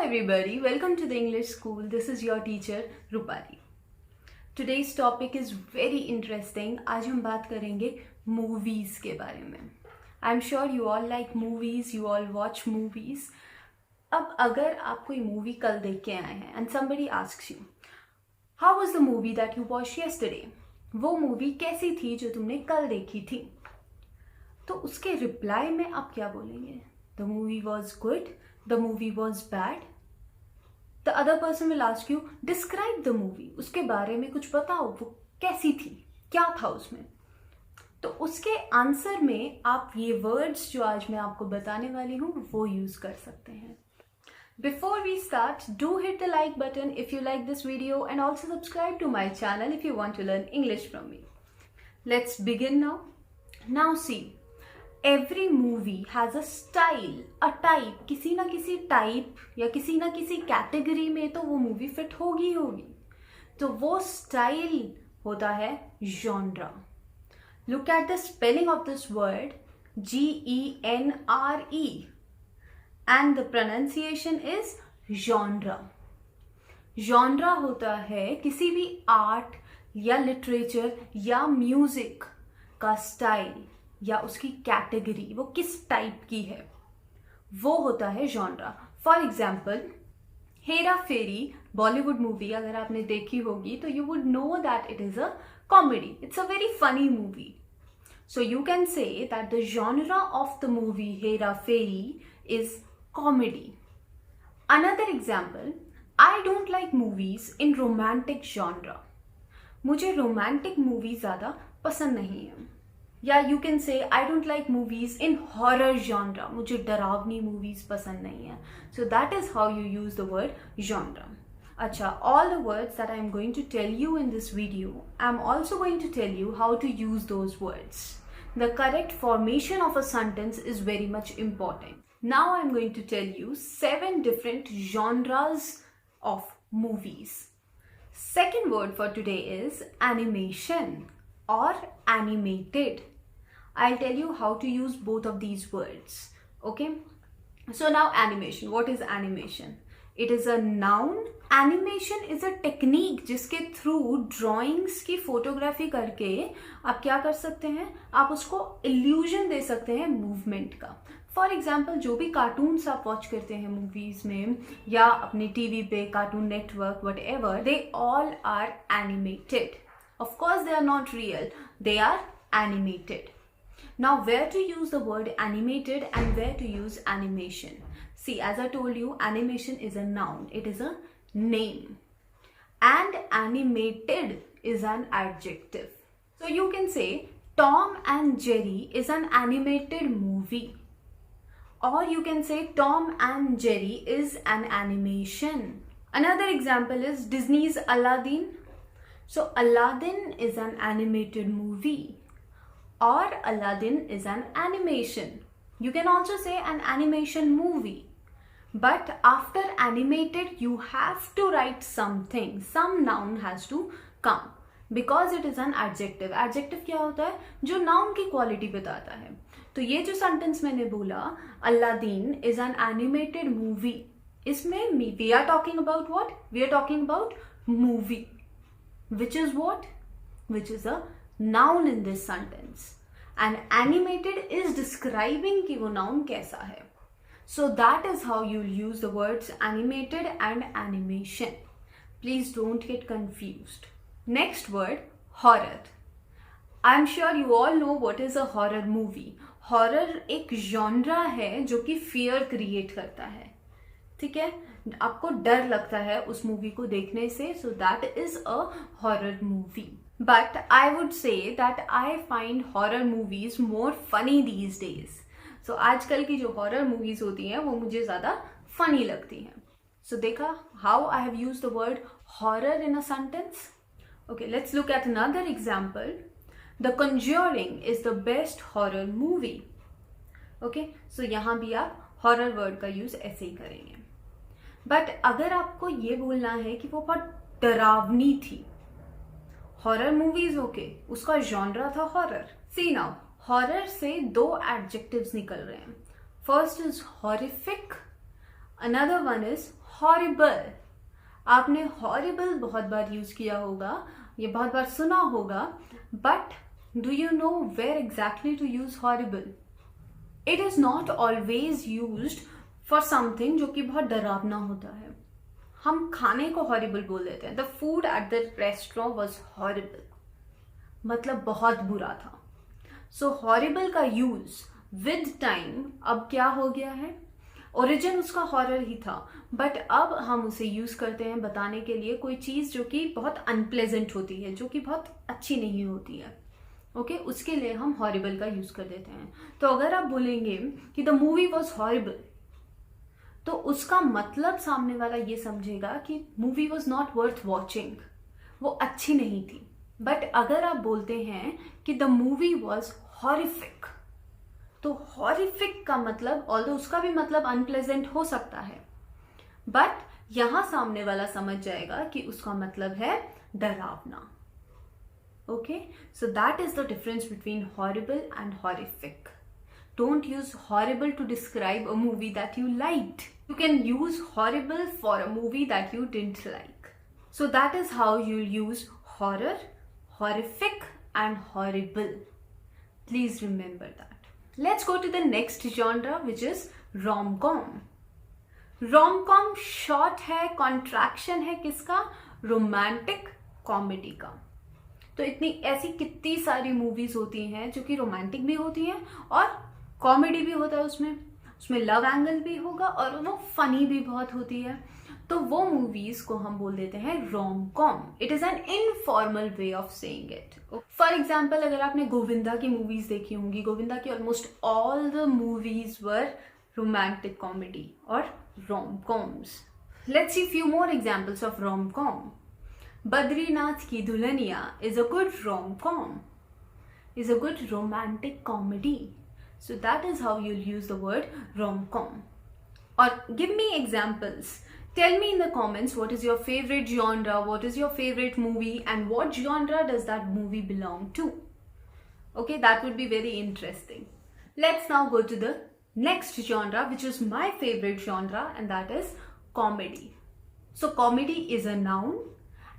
everybody, welcome to the English school. This is your teacher Rupali. Today's topic is very interesting. आज हम बात करेंगे movies के बारे में. I'm sure you all like movies, you all watch movies. अब अगर आप कोई movie कल देख के आए हैं and somebody asks you, how was the movie that you watched yesterday? वो movie कैसी थी जो तुमने कल देखी थी? तो उसके रिप्लाई में आप क्या बोलेंगे? The movie was good. The movie was bad. The other person will ask you, describe the movie. उसके बारे में कुछ बताओ, वो कैसी थी, क्या था उसमें. तो उसके आंसर में आप ये वर्ड्स जो आज मैं आपको बताने वाली हूँ वो यूज कर सकते हैं. Before we start, do hit the like button if you like this video and also subscribe to my channel if you want to learn English from me. Let's begin now. Now see. Every movie has a style, a type. किसी ना किसी type या किसी ना किसी category में तो वो मूवी फिट होगी. तो वो स्टाइल होता है genre. Look at the spelling of this word, G-E-N-R-E, and the pronunciation is genre. Genre होता है किसी भी आर्ट या लिटरेचर या म्यूजिक का स्टाइल या उसकी कैटेगरी, वो किस टाइप की है, वो होता है genre. For example, Hera Pheri Bollywood movie अगर आपने देखी होगी तो you would know that it is a comedy. It's a very funny movie. So you can say that the genre of the movie Hera Pheri is comedy. Another example, I don't like movies in romantic genre. मुझे romantic movie ज्यादा पसंद नहीं है. या you can say I don't like movies in horror genre. मुझे डरावनी movies पसंद नहीं है. So that is how you use the word genre. अच्छा, all the words that I am going to tell you in this video, I am also going to tell you how to use those words. The correct formation of a sentence is very much important. Now I am going to tell you 7 different genres of movies. Second word for today is animation or animated. I'll tell you how to use both of these words. Okay? So now animation. What is animation? It is a noun. Animation is a technique जिसके through drawings की photography करके आप क्या कर सकते हैं? आप उसको illusion दे सकते हैं movement का. फॉर एग्जाम्पल, जो भी कार्टून्स आप वॉच करते हैं मूवीज में या अपने टीवी पे, Cartoon Network, whatever, they all are animated. Of course they are not real, they are animated. Now where to use the word animated and where to use animation. See, as I told you, animation is a noun, it is a name, and animated is an adjective. So you can say Tom and Jerry is an animated movie. Or you can say Tom and Jerry is an animation. Another example is Disney's Aladdin. So Aladdin is an animated movie. Or Aladdin is an animation. You can also say an animation movie. But after animated, you have to write something. Some noun has to come. Because it is an adjective. Adjective क्या होता है? जो noun की quality बताता है. तो ये जो सेंटेंस मैंने बोला, Aladdin is an animated movie, इसमें we are talking about what? We are talking about movie, which is what? Which is a noun in this sentence. And animated is describing कि वो नाउन कैसा है. So that is how you use the words animated and animation. Please don't get confused. Next word, horror. I am sure you all know what is a horror movie. Horror एक genre है जो कि fear create करता है. ठीक है, आपको डर लगता है उस मूवी को देखने से, so that is a horror movie. But I would say that I find horror movies more funny these days. So आजकल की जो हॉरर मूवीज होती हैं वो मुझे ज्यादा फनी लगती हैं. सो देखा how I have used the word horror in a sentence. Okay, let's look at another example. The Conjuring is the best horror movie. Okay, so यहाँ भी आप horror word का use ऐसे ही करेंगे. But अगर आपको ये बोलना है कि वो बहुत डरावनी थी, horror movies okay, उसका genre था horror. See now, horror से 2 adjectives निकल रहे हैं. First is horrific, another one is horrible. आपने हॉरिबल बहुत बार यूज किया होगा, ये बहुत बार सुना होगा, but do you know where exactly to use horrible? It is not always used for something जो कि बहुत डरावना होता है। हम खाने को हॉरिबल बोल देते हैं। The food at the restaurant was horrible, मतलब बहुत बुरा था। सो हॉरिबल का यूज विद टाइम अब क्या हो गया है, ओरिजिन उसका हॉरर ही था, बट अब हम उसे यूज करते हैं बताने के लिए कोई चीज जो कि बहुत अनप्लेजेंट होती है, जो कि बहुत अच्छी नहीं होती है। ओके, उसके लिए हम हॉरिबल का यूज कर देते हैं। तो अगर आप बोलेंगे कि द मूवी वॉज हॉरिबल, तो उसका मतलब सामने वाला ये समझेगा कि movie was not worth watching, वो अच्छी नहीं थी। बट अगर आप बोलते हैं कि द मूवी वॉज हॉरिफिक, तो हॉरिफिक का मतलब, ऑल्दो उसका भी मतलब अनप्लेजेंट हो सकता है, बट यहां सामने वाला समझ जाएगा कि उसका मतलब है डरावना। Okay, so that is the difference between horrible and horrific. Don't use horrible to describe a movie that you liked. You can use horrible for a movie that you didn't like. So that is how you'll use horror, horrific and horrible. Please remember that. Let's go to the next genre, which is rom-com. Rom-com short है, contraction है किसका? Romantic comedy का. तो इतनी ऐसी कितनी सारी movies होती हैं जो कि रोमांटिक भी होती हैं और कॉमेडी भी होता है, उसमें लव एंगल भी होगा और वो फनी भी बहुत होती है। तो वो मूवीज को हम बोल देते हैं rom com. It is an informal way of saying it. For example, अगर आपने गोविंदा की मूवीज देखी होंगी, गोविंदा की almost all the movies were romantic comedy और rom coms. Let's see few more examples of rom com. Badrinath ki Dulhania is a good rom-com, is a good romantic comedy. So that is how you'll use the word rom-com. Or give me examples. Tell me in the comments what is your favorite genre, what is your favorite movie, and what genre does that movie belong to. Okay, that would be very interesting. Let's now go to the next genre, which is my favorite genre, and that is comedy. So comedy is a noun,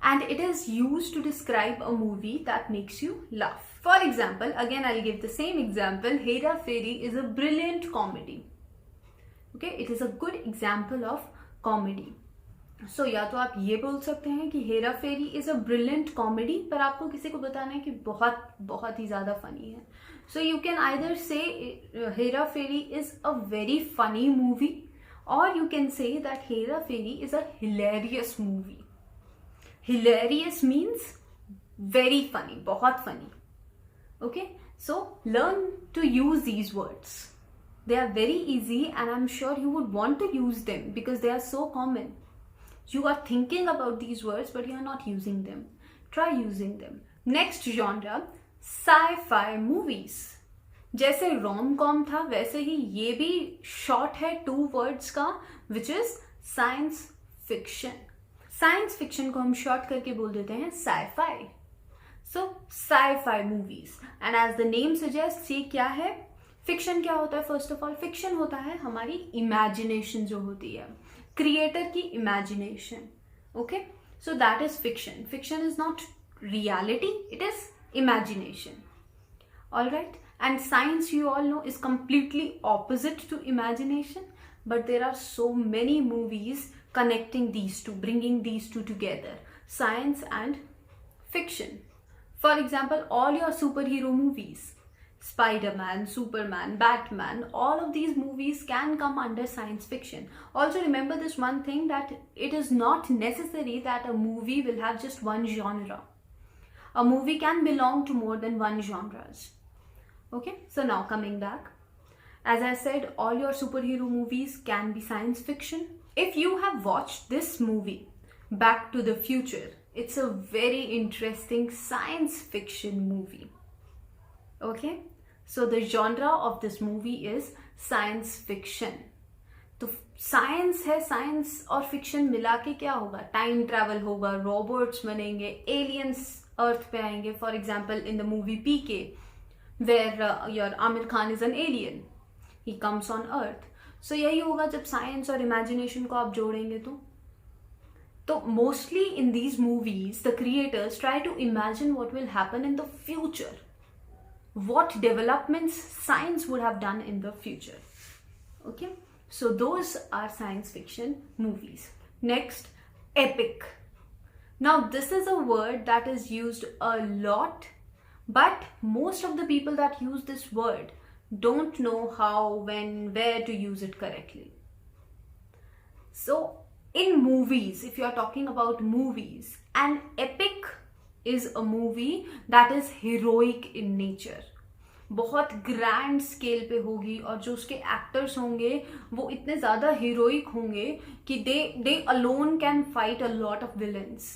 and it is used to describe a movie that makes you laugh. For example, again I'll give the same example. Hera Fairy is a brilliant comedy. Okay, it is a good example of comedy. So या तो आप ये बोल सकते हैं कि Hera Pheri is a brilliant comedy, पर आपको किसी को बताना है कि बहुत बहुत ही ज्यादा फनी है. सो you can either say Hera Pheri is a very funny movie, और you can say that Hera Pheri is a hilarious movie. Hilarious means very funny, बहुत funny. Okay, so learn to use these words. They are very easy and I'm sure you would want to use them because they are so common. You are thinking about these words but you are not using them. Try using them. Next genre, sci-fi movies. जैसे rom-com था वैसे ही ये भी short है 2 words का, which is science fiction. Science fiction को हम short करके बोल देते हैं sci-fi. So sci-fi movies, and as the name suggest, ये क्या है? फिक्शन क्या होता है? फर्स्ट ऑफ ऑल फिक्शन होता है हमारी इमेजिनेशन जो होती है, क्रिएटर की imagination. Okay, so that is fiction. Fiction is not reality, it is imagination. All right, and science you all know is completely opposite to imagination, but there are so many movies connecting these two, bringing these two together, science and fiction. For example, all your superhero movies, Spider-Man, Superman, Batman, all of these movies can come under science fiction. Also remember this one thing, that it is not necessary that a movie will have just one genre. A movie can belong to more than one genres. Okay, so now coming back. As I said, all your superhero movies can be science fiction. If you have watched this movie, Back to the Future, it's a very interesting science fiction movie. Okay? So the genre of this movie is science fiction. तो science है, science और fiction मिला के क्या होगा? Time travel होगा, robots बनेंगे, aliens अर्थ पे आएंगे. For example in the movie PK, where your Amir Khan is an alien. He comes on earth. सो यही होगा जब साइंस और इमेजिनेशन को आप जोड़ेंगे तो mostly in these movies the creators try to imagine what will happen in the future, what developments science would have done in the future. Okay, so those are science fiction movies. Next, epic. Now this is a word that is used a lot, but most of the people that use this word don't know how, when, where to use it correctly. So in movies, if you are talking about movies, an epic is a movie that is heroic in nature. बहुत grand scale पे होगी और जो उसके actors होंगे वो इतने ज़्यादा हीरोइक होंगे कि they alone can fight a lot of villains.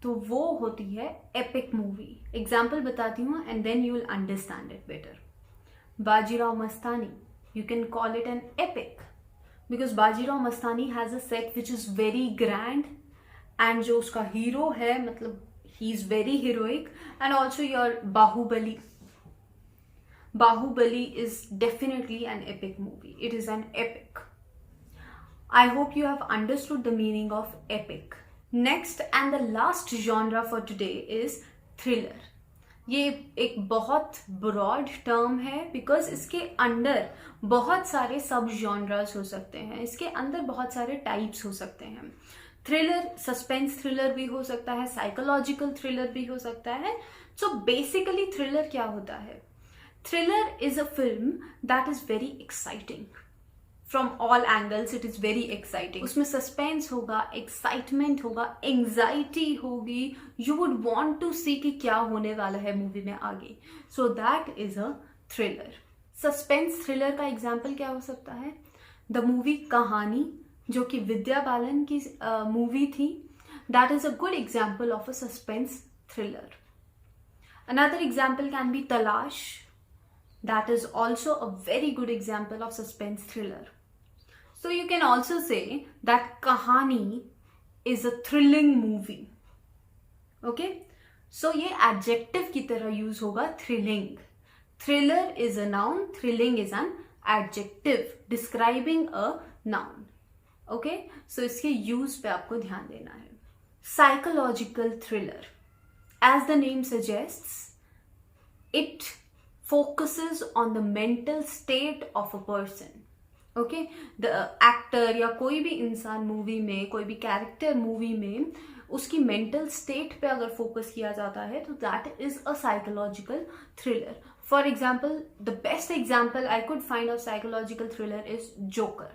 तो वो होती है एपिक मूवी. एग्जाम्पल बताती हूँ and then you will understand it better. Bajirao Mastani, you can call it an epic because Bajirao Mastani has a set which is very grand and जो उसका hero है मतलब he is very heroic. And also your Baahubali. Bahubali is definitely an epic movie. It is an epic. I hope you have understood the meaning of epic. Next and the last genre for today is thriller. ये एक बहुत broad term है because इसके अंदर बहुत सारे सब genres हो सकते हैं. इसके अंदर बहुत सारे types हो सकते हैं. Thriller, suspense thriller भी हो सकता है, psychological thriller भी हो सकता है. So basically thriller क्या होता है? Thriller is a film that is very exciting. From all angles, it is very exciting. उसमें suspense होगा, excitement होगा, anxiety होगी. You would want to see कि क्या होने वाला है मूवी में आगे. So that is a thriller. Suspense thriller का example क्या हो सकता है? The movie कहानी, जो कि विद्या बालन की मूवी थी. That is a good example of a suspense thriller. Another example can be तलाश. That is also a very good example of suspense thriller. So you can also say that Kahani is a thrilling movie. Okay? So ये adjective की तरह use होगा thrilling. Thriller is a noun, thrilling is an adjective describing a noun. Okay? So इसके use पे आपको ध्यान देना है. Psychological thriller. As the name suggests, it focuses on the mental state of a person. Okay, the actor या कोई भी इंसान मूवी में, कोई भी कैरेक्टर मूवी में उसकी मेंटल स्टेट पे अगर फोकस किया जाता है तो that is a psychological thriller. For example, the best example I could find of psychological thriller is joker.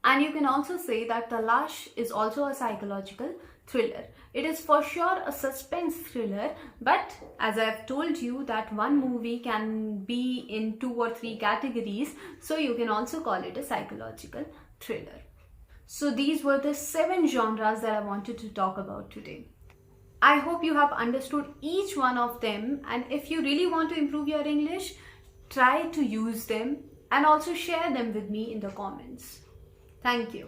And you can also say that Talash is also a psychological thriller. It is for sure a suspense thriller, but as I have told you that one movie can be in 2 or 3 categories, so you can also call it a psychological thriller. So these were the 7 genres that I wanted to talk about today. I hope you have understood each one of them, and if you really want to improve your English, try to use them and also share them with me in the comments. Thank you.